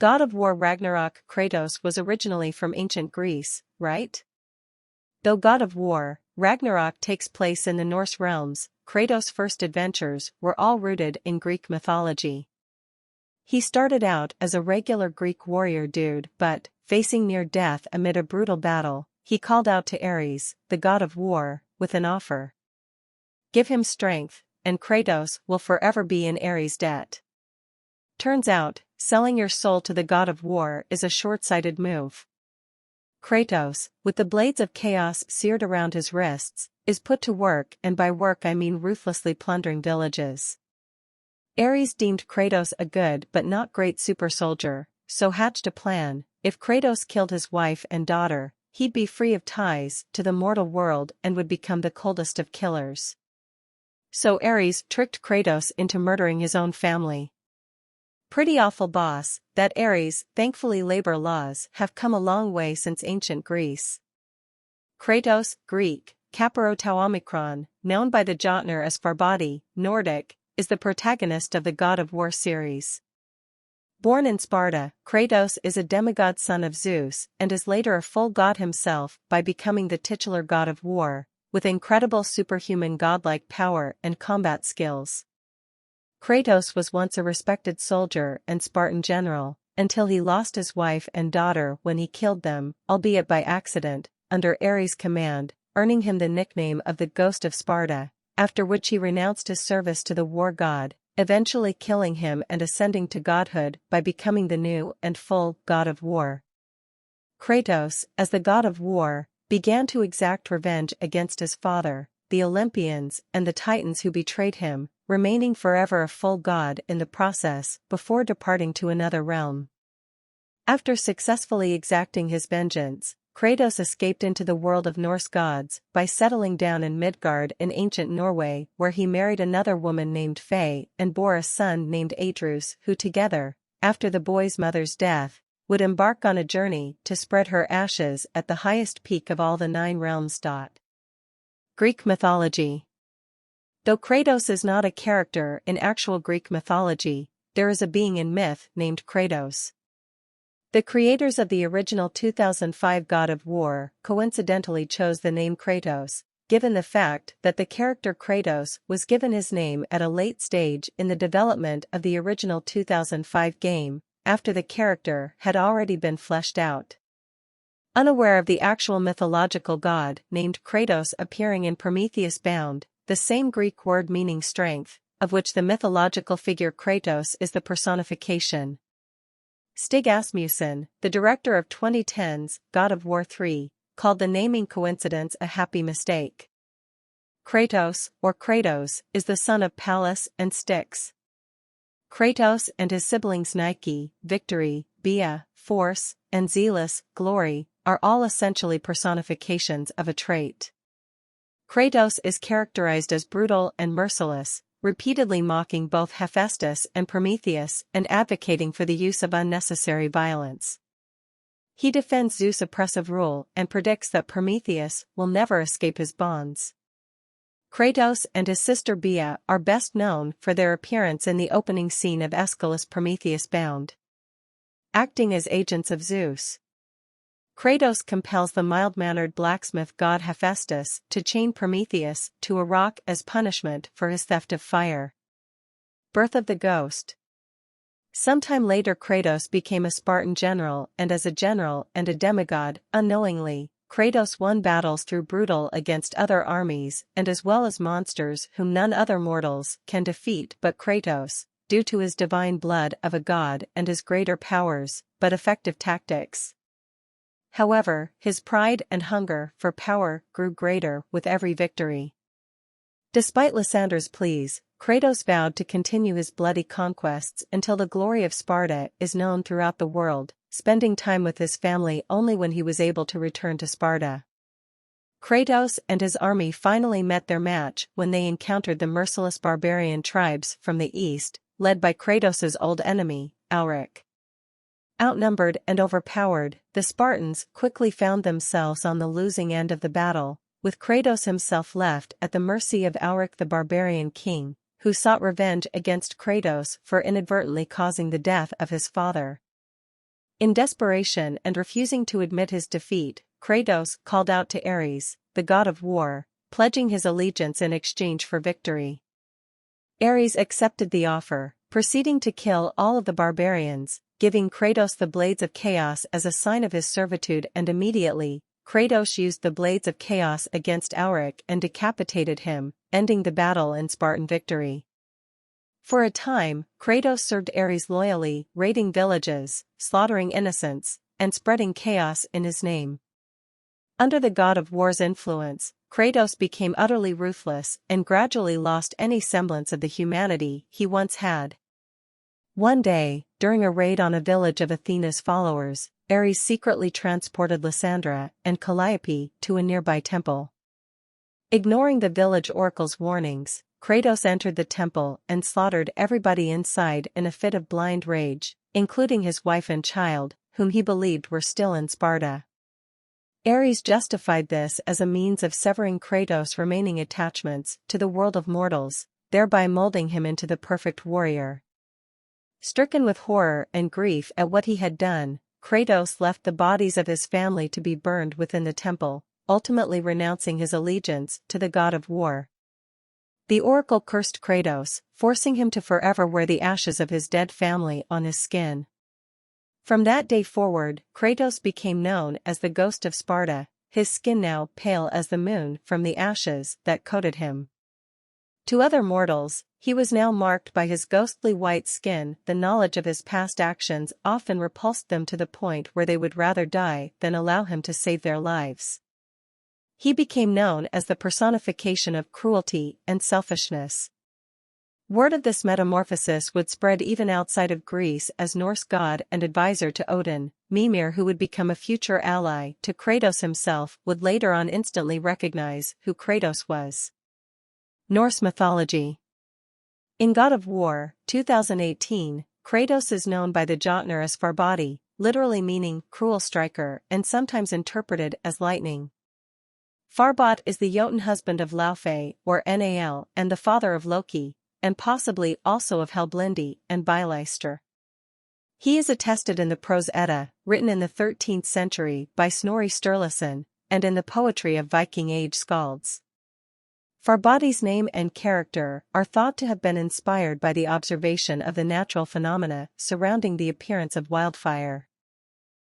God of War Ragnarok. Kratos was originally from ancient Greece, right? Though God of War, Ragnarok takes place in the Norse realms, Kratos' first adventures were all rooted in Greek mythology. He started out as a regular Greek warrior dude but, facing near death amid a brutal battle, he called out to Ares, the god of war, with an offer. Give him strength, and Kratos will forever be in Ares' debt. Turns out, selling your soul to the god of war is a short-sighted move. Kratos, with the blades of chaos seared around his wrists, is put to work, and by work I mean ruthlessly plundering villages. Ares deemed Kratos a good but not great super soldier, so hatched a plan: if Kratos killed his wife and daughter, he'd be free of ties to the mortal world and would become the coldest of killers. So Ares tricked Kratos into murdering his own family. Pretty awful boss, that Ares. Thankfully labor laws have come a long way since ancient Greece. Kratos, Greek, Kaparotau, known by the Jotner as Farbati, Nordic, is the protagonist of the God of War series. Born in Sparta, Kratos is a demigod son of Zeus and is later a full god himself by becoming the titular god of war, with incredible superhuman godlike power and combat skills. Kratos was once a respected soldier and Spartan general, until he lost his wife and daughter when he killed them, albeit by accident, under Ares' command, earning him the nickname of the Ghost of Sparta, after which he renounced his service to the war god, eventually killing him and ascending to godhood by becoming the new and full god of war. Kratos, as the god of war, began to exact revenge against his father, the Olympians and the Titans who betrayed him, remaining forever a full god in the process before departing to another realm. After successfully exacting his vengeance, Kratos escaped into the world of Norse gods by settling down in Midgard in ancient Norway, where he married another woman named Faye and bore a son named Atreus, who together, after the boy's mother's death, would embark on a journey to spread her ashes at the highest peak of all the 9 realms. Greek mythology. Though Kratos is not a character in actual Greek mythology, there is a being in myth named Kratos. The creators of the original 2005 God of War coincidentally chose the name Kratos, given the fact that the character Kratos was given his name at a late stage in the development of the original 2005 game, after the character had already been fleshed out. Unaware of the actual mythological god named Kratos appearing in Prometheus Bound, the same Greek word meaning strength, of which the mythological figure Kratos is the personification. Stig Asmussen, the director of 2010's God of War 3, called the naming coincidence a happy mistake. Kratos, or Kratos, is the son of Pallas and Styx. Kratos and his siblings Nike, victory, Bia, force, and Zealous, glory, are all essentially personifications of a trait. Kratos is characterized as brutal and merciless, repeatedly mocking both Hephaestus and Prometheus and advocating for the use of unnecessary violence. He defends Zeus' oppressive rule and predicts that Prometheus will never escape his bonds. Kratos and his sister Bia are best known for their appearance in the opening scene of Aeschylus' Prometheus Bound. Acting as agents of Zeus, Kratos compels the mild-mannered blacksmith god Hephaestus to chain Prometheus to a rock as punishment for his theft of fire. Birth of the Ghost. Sometime later Kratos became a Spartan general, and as a general and a demigod, unknowingly, Kratos won battles through brutal against other armies and as well as monsters whom none other mortals can defeat but Kratos, due to his divine blood of a god and his greater powers, but effective tactics. However, his pride and hunger for power grew greater with every victory. Despite Lysander's pleas, Kratos vowed to continue his bloody conquests until the glory of Sparta is known throughout the world, spending time with his family only when he was able to return to Sparta. Kratos and his army finally met their match when they encountered the merciless barbarian tribes from the east, led by Kratos' old enemy, Alric. Outnumbered and overpowered, the Spartans quickly found themselves on the losing end of the battle, with Kratos himself left at the mercy of Alric the barbarian king, who sought revenge against Kratos for inadvertently causing the death of his father. In desperation and refusing to admit his defeat, Kratos called out to Ares, the god of war, pledging his allegiance in exchange for victory. Ares accepted the offer, proceeding to kill all of the barbarians, giving Kratos the Blades of Chaos as a sign of his servitude, and immediately, Kratos used the Blades of Chaos against Auric and decapitated him, ending the battle in Spartan victory. For a time, Kratos served Ares loyally, raiding villages, slaughtering innocents, and spreading chaos in his name. Under the god of war's influence, Kratos became utterly ruthless and gradually lost any semblance of the humanity he once had. One day, during a raid on a village of Athena's followers, Ares secretly transported Lysandra and Calliope to a nearby temple. Ignoring the village oracle's warnings, Kratos entered the temple and slaughtered everybody inside in a fit of blind rage, including his wife and child, whom he believed were still in Sparta. Ares justified this as a means of severing Kratos' remaining attachments to the world of mortals, thereby molding him into the perfect warrior. Stricken with horror and grief at what he had done, Kratos left the bodies of his family to be burned within the temple, ultimately renouncing his allegiance to the god of war. The oracle cursed Kratos, forcing him to forever wear the ashes of his dead family on his skin. From that day forward, Kratos became known as the ghost of Sparta, his skin now pale as the moon from the ashes that coated him. To other mortals, he was now marked by his ghostly white skin. The knowledge of his past actions often repulsed them to the point where they would rather die than allow him to save their lives. He became known as the personification of cruelty and selfishness. Word of this metamorphosis would spread even outside of Greece, as Norse god and advisor to Odin, Mimir, who would become a future ally to Kratos himself, would later on instantly recognize who Kratos was. Norse mythology. In God of War, 2018, Kratos is known by the Jotnar as Farbati, literally meaning cruel striker and sometimes interpreted as lightning. Farbot is the Jotun husband of Laufey, or Nal, and the father of Loki, and possibly also of Helblindi and Byleister. He is attested in the Prose Edda, written in the 13th century by Snorri Sturluson, and in the poetry of Viking Age skalds. Farbati's name and character are thought to have been inspired by the observation of the natural phenomena surrounding the appearance of wildfire.